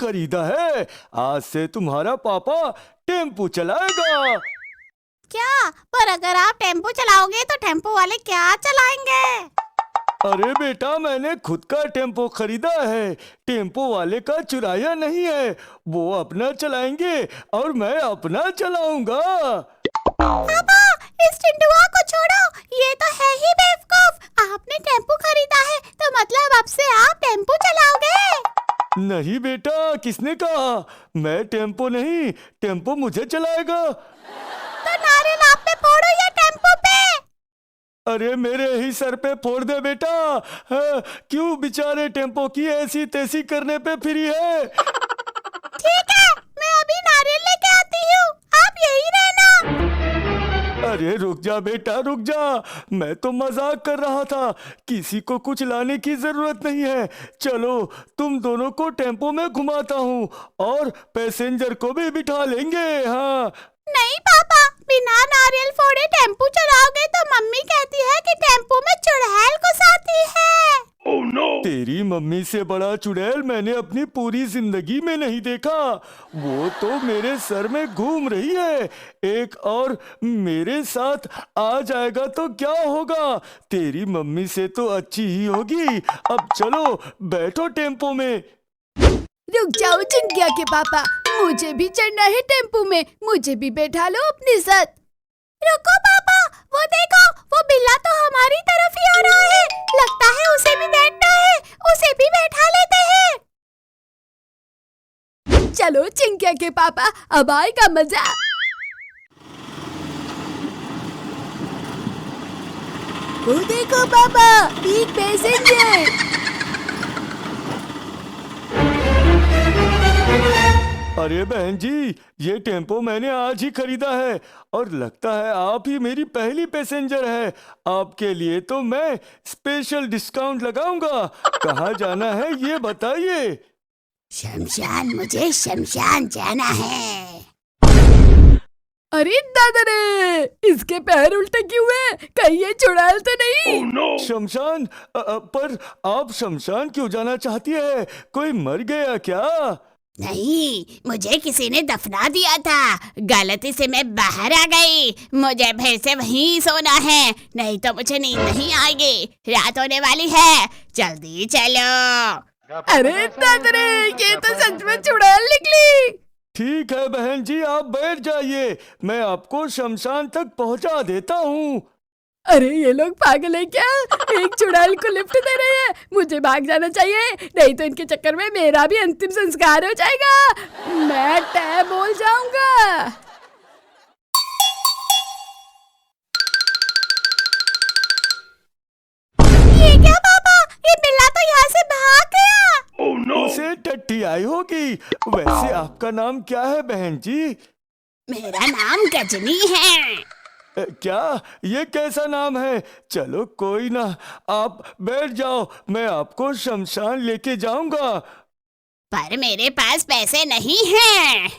खरीदा है। आज से तुम्हारा पापा टेम्पो चलाएगा। क्या? पर अगर आप टेम्पो चलाओगे तो टेम्पो वाले क्या चलाएंगे? अरे बेटा, मैंने खुद का टेम्पो खरीदा है, टेम्पो वाले का चुराया नहीं है। वो अपना चलाएंगे और मैं अपना चलाऊंगा। पापा, इस टिंडुआ को छोड़ो, ये तो है ही बेवकूफ। आपने टेम्पो खरीदा है तो मतलब अब से आप टेम्पो चलाओगे? नहीं बेटा, किसने कहा? मैं टेम्पो नहीं, टेम्पो मुझे चलाएगा। तो नारियल आप पे फोड़ो या टेम्पो पे? अरे मेरे ही सर पे फोड़ दे बेटा। हाँ, क्यों बेचारे टेम्पो की ऐसी तैसी करने पे फिरी है। ठीक है, मैं अभी नारियल लेके आती हूँ, आप यही रहना। अरे रुक जा बेटा, रुक जा। मैं तो मजाक कर रहा था, किसी को कुछ लाने की जरूरत नहीं है। चलो तुम दोनों को टेम्पो में घुमाता हूँ और पैसेंजर को भी बिठा लेंगे। हाँ। नहीं पापा, बिना नारियल फोड़े टेम्पो चलाओगे तो मम्मी कहती है कि टेम्पो में चुड़ैल घुस आती है। Oh no! तेरी मम्मी से बड़ा चुड़ैल मैंने अपनी पूरी जिंदगी में नहीं देखा। वो तो मेरे सर में घूम रही है। एक और मेरे साथ आ जाएगा तो क्या होगा? तेरी मम्मी से तो अच्छी ही होगी। अब चलो बैठो टेम्पो में। रुक जाओ चिंकिया के पापा, मुझे भी चढ़ना है टेम्पो में, मुझे भी बैठा लो अपने साथ। रुको पापा, वो देखो, वो बिल्ला तो हमारी तरफ ही आ रहा है। लगता है उसे भी बैठना है, उसे भी बैठा लेते हैं। चलो चिंकिया के पापा, अब आएगा मजा। वो देखो पापा, एक पैसेंजर। अरे बहन जी, ये टेम्पो मैंने आज ही खरीदा है और लगता है आप ही मेरी पहली पैसेंजर है। आपके लिए तो मैं स्पेशल डिस्काउंट लगाऊंगा। कहाँ जाना है ये बताइए। शमशान, मुझे शमशान जाना है। अरे दादा रे, इसके पैर उल्टे क्यों हैं? कहीं ये चुड़ैल तो नहीं? Oh no! शमशान? पर आप शमशान क्यों जाना चाहती है? कोई मर गया क्या? नहीं, मुझे किसी ने दफना दिया था, गलती से मैं बाहर आ गई। मुझे फिर से वहीं सोना है, नहीं तो मुझे नींद नहीं आएगी। रात होने वाली है, जल्दी चलो। अरे दादा रे, ये तो सच में चुड़ैल निकली। ठीक है बहन जी, आप बैठ जाइए, मैं आपको शमशान तक पहुंचा देता हूँ। अरे ये लोग पागल है क्या? एक चुड़ैल को लिफ्ट दे रहे हैं, मुझे भाग जाना चाहिए, नहीं तो इनके चक्कर में मेरा भी अंतिम संस्कार हो जाएगा। मैं टै बोल जाऊंगा। ये क्या पापा, ये बिल्ला तो यहाँ से भाग गया। Oh no! उसे टट्टी आई होगी। वैसे आपका नाम क्या है बहन जी? मेरा नाम गजनी है। क्या? ये कैसा नाम है? चलो कोई ना, आप बैठ जाओ, मैं आपको शमशान लेके जाऊंगा। पर मेरे पास पैसे नहीं हैं।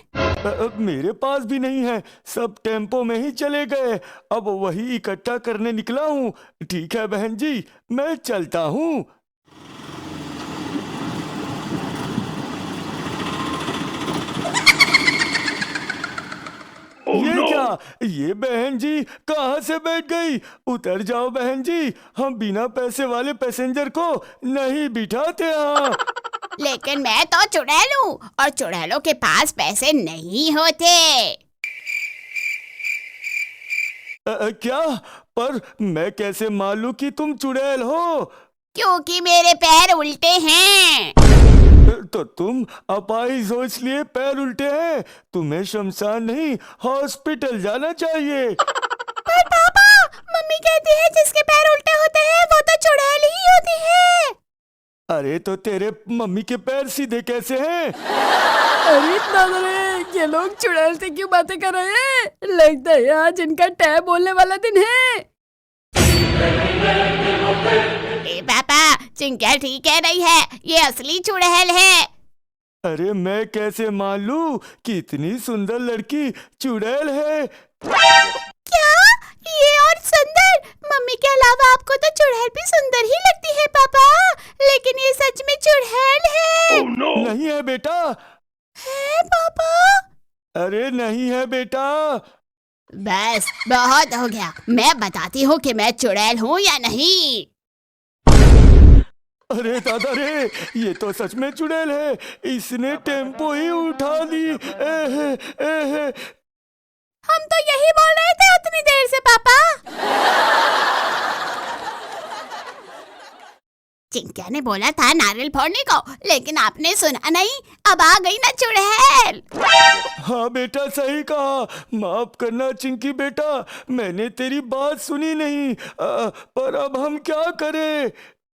मेरे पास भी नहीं है, सब टेम्पो में ही चले गए। अब वही इकट्ठा करने निकला हूँ। ठीक है बहन जी, मैं चलता हूँ। ये क्या? ये बहन जी कहाँ से बैठ गई? उतर जाओ बहन जी, हम बिना पैसे वाले पैसेंजर को नहीं बिठाते हैं। लेकिन मैं तो चुड़ैल हूँ और चुड़ैलों के पास पैसे नहीं होते। क्या? पर मैं कैसे मालूं कि तुम चुड़ैल हो? क्योंकि मेरे पैर उल्टे हैं। तो तुम अपाहिज हो इसलिए पैर उल्टे हैं। तुम्हें शमशान नहीं, हॉस्पिटल जाना चाहिए। पर पापा, मम्मी कहती है जिसके पैर उल्टे होते हैं वो तो चुड़ैल ही होती है। अरे तो तेरे मम्मी के पैर सीधे कैसे हैं? अरे दादा रे, ये लोग चुड़ैल से क्यों बातें कर रहे हैं? लगता है आज इनका टै बोलने वाला दिन है। ए पापा, चिंकिया ठीक कह रही है, ये असली चुड़ैल है। अरे मैं कैसे मान लूं कि इतनी सुंदर लड़की चुड़ैल है? क्या? ये और सुंदर? मम्मी के अलावा आपको तो चुड़ैल भी सुंदर ही लगती है पापा, लेकिन ये सच में चुड़ैल है। नहीं है बेटा, है पापा? अरे नहीं है बेटा। बस बहुत हो गया, मैं बताती हूँ कि मैं चुड़ैल हूँ या नहीं। अरे दादा रे, ये तो सच में चुड़ैल है। इसने टेम्पो ही उठा ली। हम तो यही बोल रहे थे उतनी देर से पापा। चिंकिया ने बोला था नारियल फोड़ने को, लेकिन आपने सुना नहीं। अब आ गई ना चुड़ैल। हाँ बेटा, सही कहा। माफ करना चिंकी बेटा, मैंने तेरी बात सुनी नहीं। पर अब हम क्या करें?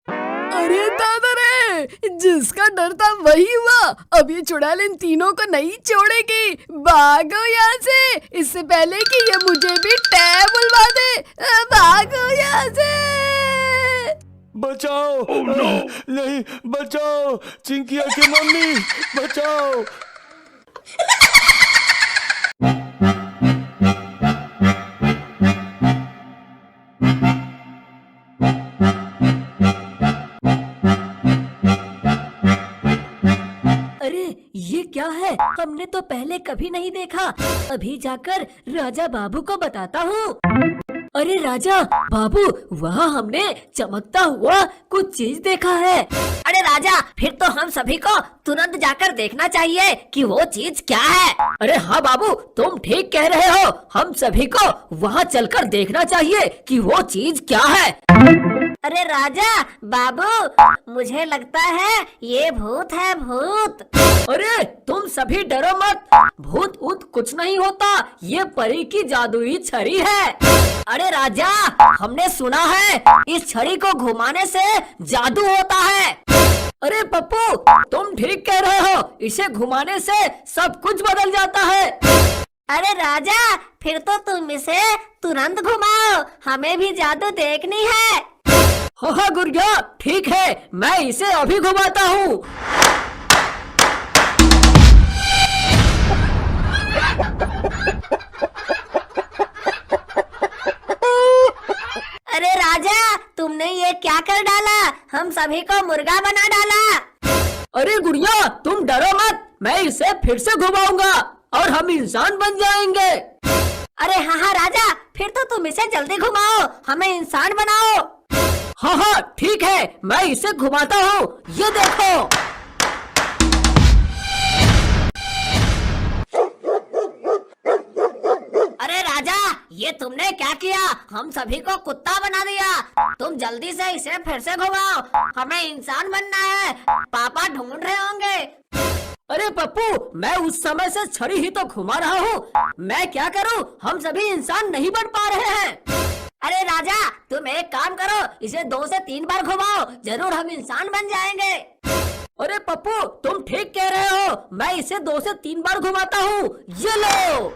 अरे दादा रे, जिसका डर था वही हुआ। अब ये चुड़ैल इन तीनों को नहीं छोड़ेगी। भागो यहाँ से, इससे पहले कि ये मुझे भी टै बुलवा दे। भागो यहाँ से। बचाओ। नहीं, बचाओ चिंकिया की मम्मी, बचाओ। अरे ये क्या है? हमने तो पहले कभी नहीं देखा। अभी जाकर राजा बाबू को बताता हूँ। अरे राजा बाबू, वहाँ हमने चमकता हुआ कुछ चीज देखा है। अरे राजा, फिर तो हम सभी को तुरंत जाकर देखना चाहिए कि वो चीज क्या है। अरे हाँ बाबू, तुम ठीक कह रहे हो। हम सभी को वहाँ चलकर देखना चाहिए कि वो चीज क्या है। अरे राजा बाबू, मुझे लगता है ये भूत है, भूत। अरे तुम सभी डरो मत, भूत ऊत कुछ नहीं होता। ये परी की जादुई छड़ी है। अरे राजा, हमने सुना है इस छड़ी को घुमाने से जादू होता है। अरे पप्पू, तुम ठीक कह रहे हो। इसे घुमाने से सब कुछ बदल जाता है। अरे राजा, फिर तो तुम इसे तुरंत घुमाओ, हमें भी जादू देखनी है। हाँ गुड़िया, ठीक है, मैं इसे अभी घुमाता हूँ। अरे राजा, तुमने ये क्या कर डाला? हम सभी को मुर्गा बना डाला। अरे गुड़िया, तुम डरो मत, मैं इसे फिर से घुमाऊंगा और हम इंसान बन जाएंगे। अरे हाँ राजा, फिर तो तुम इसे जल्दी घुमाओ, हमें इंसान बनाओ। हाँ ठीक है, मैं इसे घुमाता हूँ। ये देखो। अरे राजा, ये तुमने क्या किया? हम सभी को कुत्ता बना दिया। तुम जल्दी से इसे फिर से घुमाओ, हमें इंसान बनना है। पापा ढूंढ रहे होंगे। अरे पप्पू, मैं उस समय से छड़ी ही तो घुमा रहा हूँ। मैं क्या करूँ? हम सभी इंसान नहीं बन पा रहे हैं। अरे राजा, तुम एक काम करो, इसे 2 से 3 बार घुमाओ, जरूर हम इंसान बन जाएंगे। अरे पप्पू, तुम ठीक कह रहे हो। मैं इसे 2 से 3 बार घुमाता हूँ। ये लो।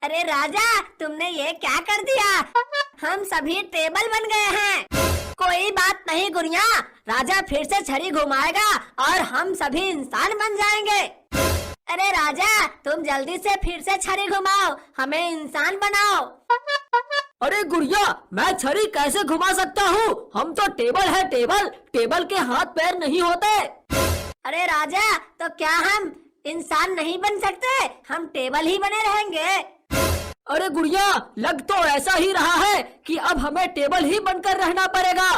अरे राजा, तुमने ये क्या कर दिया? हम सभी टेबल बन गए हैं। कोई बात नहीं गुड़िया, राजा फिर से छड़ी घुमाएगा और हम सभी इंसान बन जाएंगे। अरे राजा, तुम जल्दी से फिर से छड़ी घुमाओ, हमें इंसान बनाओ। अरे गुड़िया, मैं छड़ी कैसे घुमा सकता हूँ? हम तो टेबल है, टेबल। टेबल के हाथ पैर नहीं होते। अरे राजा, तो क्या हम इंसान नहीं बन सकते? हम टेबल ही बने रहेंगे। अरे गुड़िया, लग तो ऐसा ही रहा है कि अब हमें टेबल ही बनकर रहना पड़ेगा।